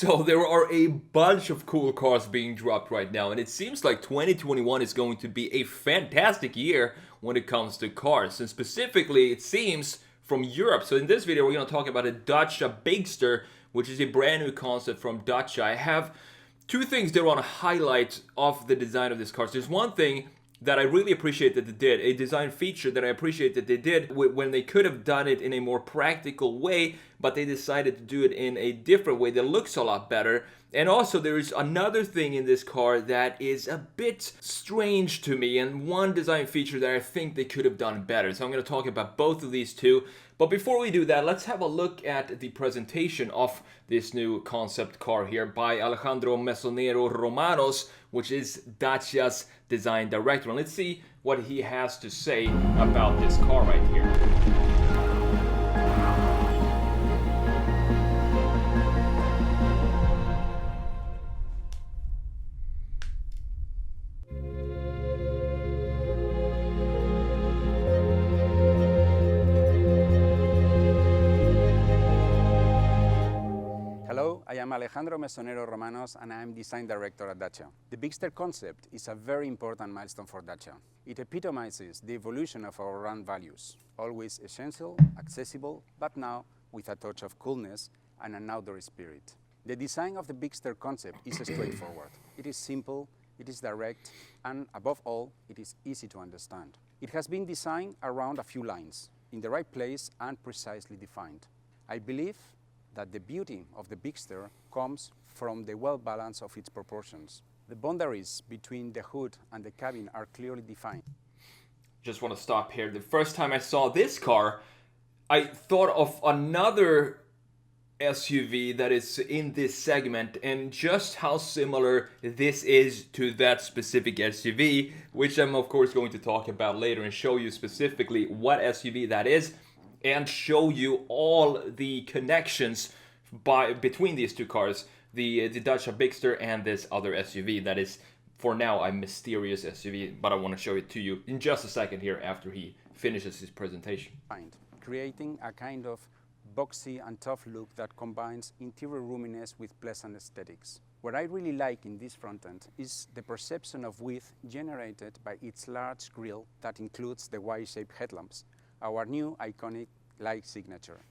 So there are a bunch of cool cars being dropped right now, and it seems like 2021 is going to be a fantastic year when it comes to cars, and specifically it seems from Europe. So in this video we're going to talk about a Dacia Bigster, which is a brand new concept from Dacia. I have two things that I want to highlight of the design of this car. So there's one thing that I really appreciate that they did, a design feature that I appreciate that they did when they could have done it in a more practical way, but they decided to do it in a different way that looks a lot better. And also there is another thing in this car that is a bit strange to me, and one design feature that I think they could have done better. So I'm going to talk about both of these two. But before we do that, let's have a look at the presentation of this new concept car here by Alejandro Mesonero Romanos, which is Dacia's design director. And let's see what he has to say about this car right here. Hello, I am Alejandro Mesonero Romanos and I am Design Director at Dacia. The Bigster concept is a very important milestone for Dacia. It epitomizes the evolution of our brand values, always essential, accessible, but now with a touch of coolness and an outdoor spirit. The design of the Bigster concept is straightforward. It is simple, it is direct, and above all, it is easy to understand. It has been designed around a few lines, in the right place and precisely defined. I believe that the beauty of the Bigster comes from the well balance of its proportions. The boundaries between the hood and the cabin are clearly defined. Just want to stop here. The first time I saw this car, I thought of another SUV that is in this segment and just how similar this is to that specific SUV, which I'm of course going to talk about later and show you specifically what SUV that is, and show you all the connections between these two cars, the Dacia Bigster and this other SUV that is, for now, a mysterious SUV, but I want to show it to you in just a second here after he finishes his presentation. Creating a kind of boxy and tough look that combines interior roominess with pleasant aesthetics. What I really like in this front end is the perception of width generated by its large grille that includes the Y-shaped headlamps, our new iconic light signature.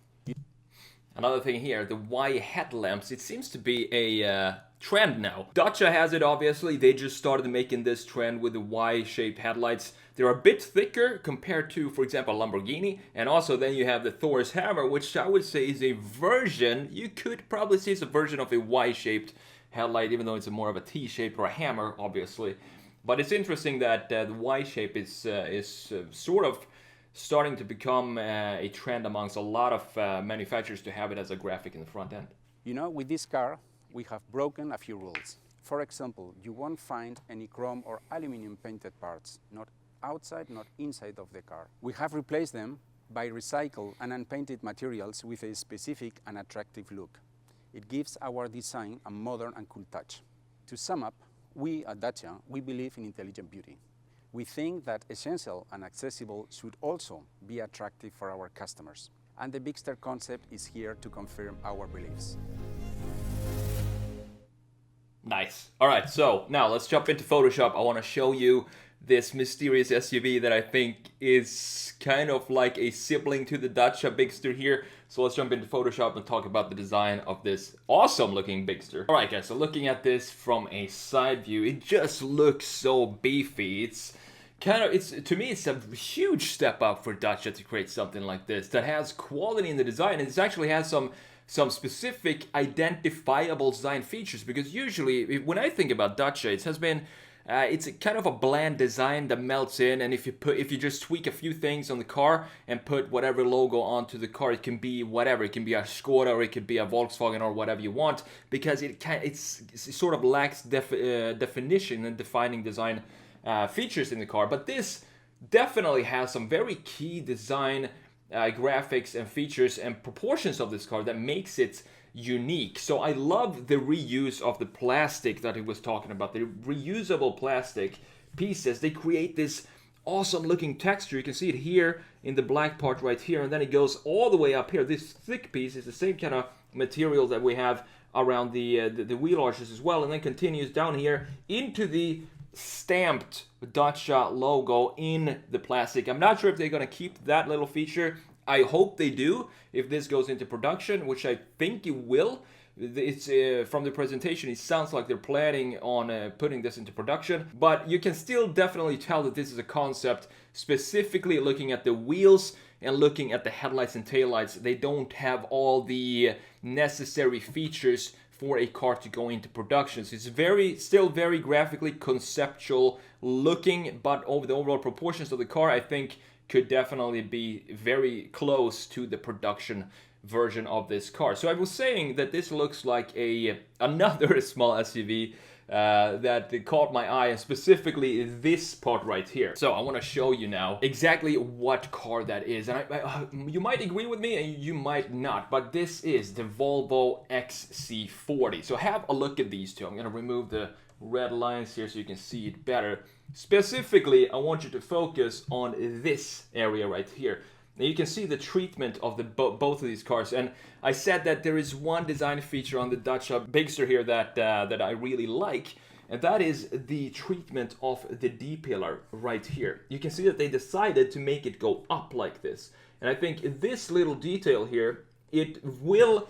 Another thing here, the Y headlamps, it seems to be a trend now. Dacia has it, obviously. They just started making this trend with the Y-shaped headlights. They're a bit thicker compared to, for example, Lamborghini. And also then you have the Thor's hammer, which I would say is a version, you could probably say it's a version of a Y-shaped headlight, even though it's more of a T-shape or a hammer, obviously. But it's interesting that the Y-shape is sort of starting to become a trend amongst a lot of manufacturers to have it as a graphic in the front end. You know, with this car, we have broken a few rules. For example, you won't find any chrome or aluminum painted parts, not outside, not inside of the car. We have replaced them by recycled and unpainted materials with a specific and attractive look. It gives our design a modern and cool touch. To sum up, we at Dacia, we believe in intelligent beauty. We think that essential and accessible should also be attractive for our customers. And the Bigster concept is here to confirm our beliefs. Nice. All right, so now let's jump into Photoshop. I want to show you this mysterious SUV that I think is kind of like a sibling to the Dacia Bigster here. So let's jump into Photoshop and talk about the design of this awesome looking Bigster. All right, guys, so looking at this from a side view, it just looks so beefy. It's to me, it's a huge step up for Dacia to create something like this that has quality in the design, and it actually has some specific identifiable design features, because usually when I think about Dacia, it has been it's a kind of a bland design that melts in, and if you just tweak a few things on the car and put whatever logo onto the car, it can be whatever. It can be a Skoda or it could be a Volkswagen or whatever you want, because it sort of lacks definition and defining design features in the car. But this definitely has some very key design graphics and features and proportions of this car that makes it unique. So I love the reuse of the plastic that he was talking about, the reusable plastic pieces. They create this awesome looking texture. You can see it here in the black part right here, and then it goes all the way up here. This thick piece is the same kind of material that we have around the wheel arches as well, and then continues down here into the stamped Dacia logo in the plastic. I'm not sure if they're going to keep that little feature. I hope they do if this goes into production, which I think it will. It's from the presentation, it sounds like they're planning on putting this into production, but you can still definitely tell that this is a concept, specifically looking at the wheels and looking at the headlights and taillights. They don't have all the necessary features for a car to go into production. So it's still very graphically conceptual looking, but over the overall proportions of the car, I think could definitely be very close to the production version of this car. So I was saying that this looks like another small SUV that caught my eye, and specifically this part right here. So I want to show you now exactly what car that is, and you might agree with me and you might not, but this is the Volvo XC40. So have a look at these two. I'm going to remove the red lines here so you can see it better. Specifically, I want you to focus on this area right here. Now you can see the treatment of both of these cars, and I said that there is one design feature on the Dacia Bigster here that I really like, and that is the treatment of the D-pillar right here. You can see that they decided to make it go up like this, and I think this little detail here, it will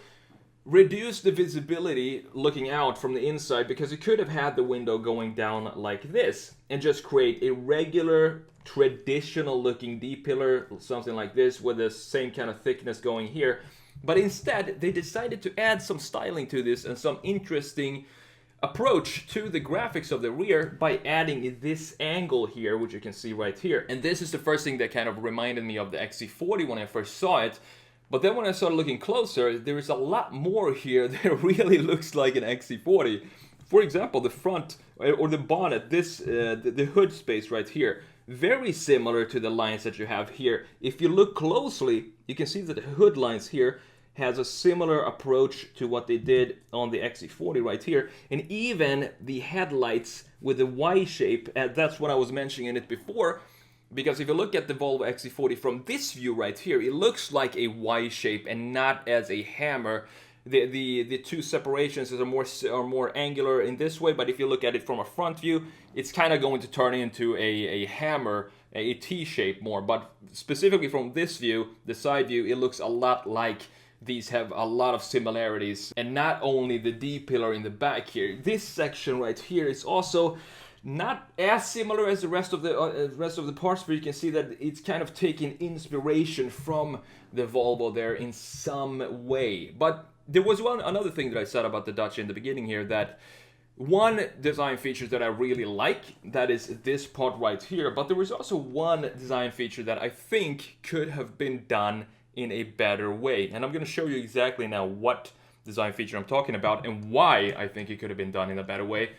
reduce the visibility looking out from the inside, because it could have had the window going down like this and just create a regular traditional looking D-pillar, something like this, with the same kind of thickness going here. But instead they decided to add some styling to this and some interesting approach to the graphics of the rear by adding this angle here, which you can see right here. And this is the first thing that kind of reminded me of the XC40 when I first saw it. But then when I started looking closer, there is a lot more here that really looks like an XC40. For example, the front or the bonnet, the hood space right here, very similar to the lines that you have here. If you look closely, you can see that the hood lines here has a similar approach to what they did on the XC40 right here. And even the headlights with the Y shape, and that's what I was mentioning it before. Because if you look at the Volvo XC40 from this view right here, it looks like a Y shape and not as a hammer. The two separations are more angular in this way, but if you look at it from a front view, it's kind of going to turn into a hammer, a T shape more. But specifically from this view, the side view, it looks a lot like these have a lot of similarities. And not only the D-pillar in the back here, this section right here is also not as similar as the rest of the parts, but you can see that it's kind of taking inspiration from the Volvo there in some way. But there was another thing that I said about the Dacia in the beginning here, that one design feature that I really like, that is this part right here. But there was also one design feature that I think could have been done in a better way, and I'm going to show you exactly now what design feature I'm talking about and why I think it could have been done in a better way.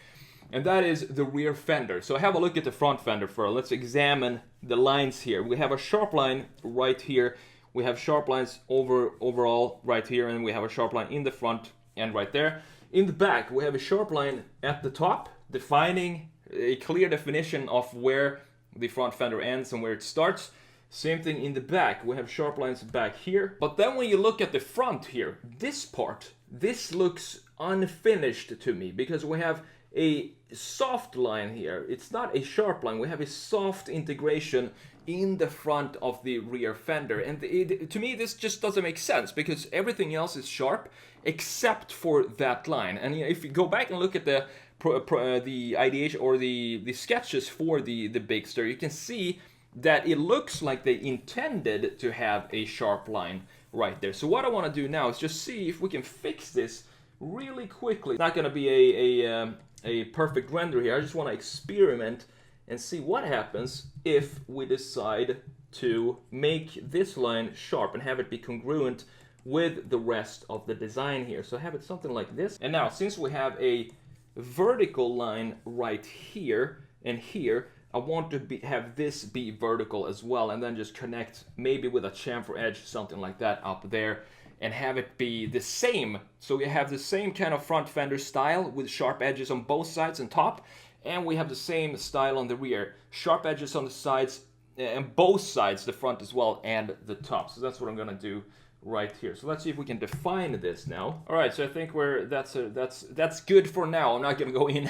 And that is the rear fender. So have a look at the front fender first. Let's examine the lines here. We have a sharp line right here. We have sharp lines overall right here, and we have a sharp line in the front and right there. In the back, we have a sharp line at the top, defining a clear definition of where the front fender ends and where it starts. Same thing in the back. We have sharp lines back here. But then when you look at the front here, this part, this looks unfinished to me, because we have a soft line here. It's not a sharp line. We have a soft integration in the front of the rear fender, and to me this just doesn't make sense, because everything else is sharp except for that line. And if you go back and look at the ideation or the sketches for the Bigster, you can see that it looks like they intended to have a sharp line right there. So what I want to do now is just see if we can fix this really quickly. It's not going to be a perfect render here. I just want to experiment and see what happens if we decide to make this line sharp and have it be congruent with the rest of the design here. So have it something like this. And now, since we have a vertical line right here and here, I want to have this be vertical as well, and then just connect maybe with a chamfer edge, something like that up there, and have it be the same. So we have the same kind of front fender style with sharp edges on both sides and top, and we have the same style on the rear. Sharp edges on the sides and both sides, the front as well and the top. So that's what I'm gonna do right here. So let's see if we can define this now. All right, so I think that's good for now. I'm not gonna go in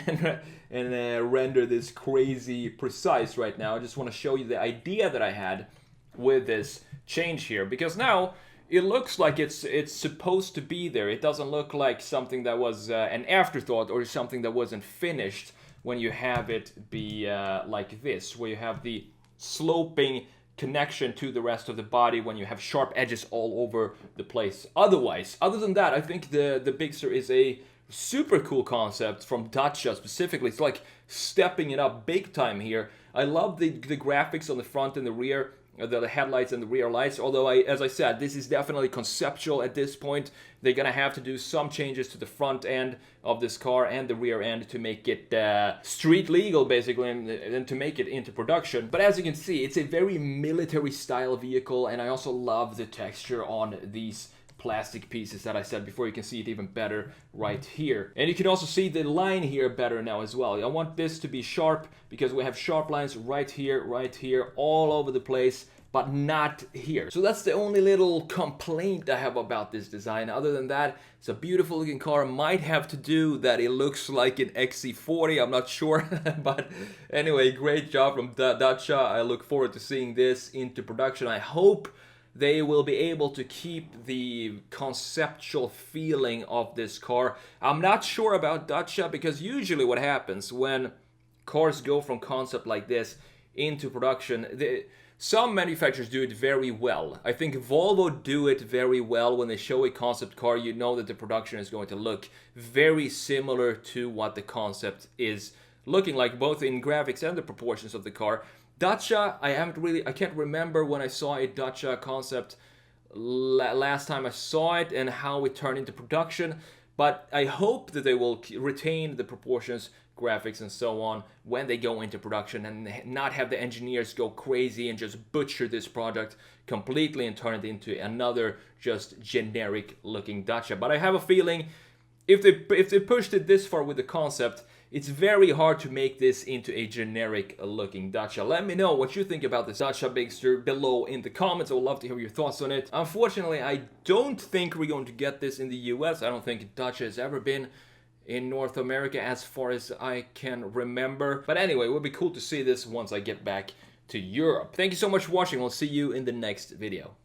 and render this crazy precise right now. I just want to show you the idea that I had with this change here, because now it looks like it's supposed to be there. It doesn't look like something that was an afterthought or something that wasn't finished when you have it be like this, where you have the sloping connection to the rest of the body when you have sharp edges all over the place. Other than that, I think the Bigster is a super cool concept from Dacia specifically. It's like stepping it up big time here. I love the graphics on the front and the rear, the headlights and the rear lights, although as I said, this is definitely conceptual at this point. They're gonna have to do some changes to the front end of this car and the rear end to make it street legal, basically, and to make it into production. But as you can see, it's a very military style vehicle, and I also love the texture on these plastic pieces that I said before. You can see it even better right here, and you can also see the line here better now as well. I want this to be sharp because we have sharp lines right here, all over the place, but not here. So that's the only little complaint I have about this design. Other than that, it's a beautiful looking car. Might have to do that it looks like an XC40, I'm not sure. But anyway, great job from Dacia. I look forward to seeing this into production. I hope they will be able to keep the conceptual feeling of this car. I'm not sure about Dacia, because usually what happens when cars go from concept like this into production, some manufacturers do it very well. I think Volvo do it very well. When they show a concept car, you know that the production is going to look very similar to what the concept is looking like, both in graphics and the proportions of the car. Dacia, I can't remember when I saw a Dacia concept last time I saw it and how it turned into production, but I hope that they will retain the proportions, graphics and so on when they go into production, and not have the engineers go crazy and just butcher this product completely and turn it into another just generic looking Dacia. But I have a feeling if they pushed it this far with the concept, it's very hard to make this into a generic looking Dacia. Let me know what you think about this Dacia Bigster below in the comments. I would love to hear your thoughts on it. Unfortunately, I don't think we're going to get this in the US. I don't think Dacia has ever been in North America as far as I can remember. But anyway, it would be cool to see this once I get back to Europe. Thank you so much for watching. We'll see you in the next video.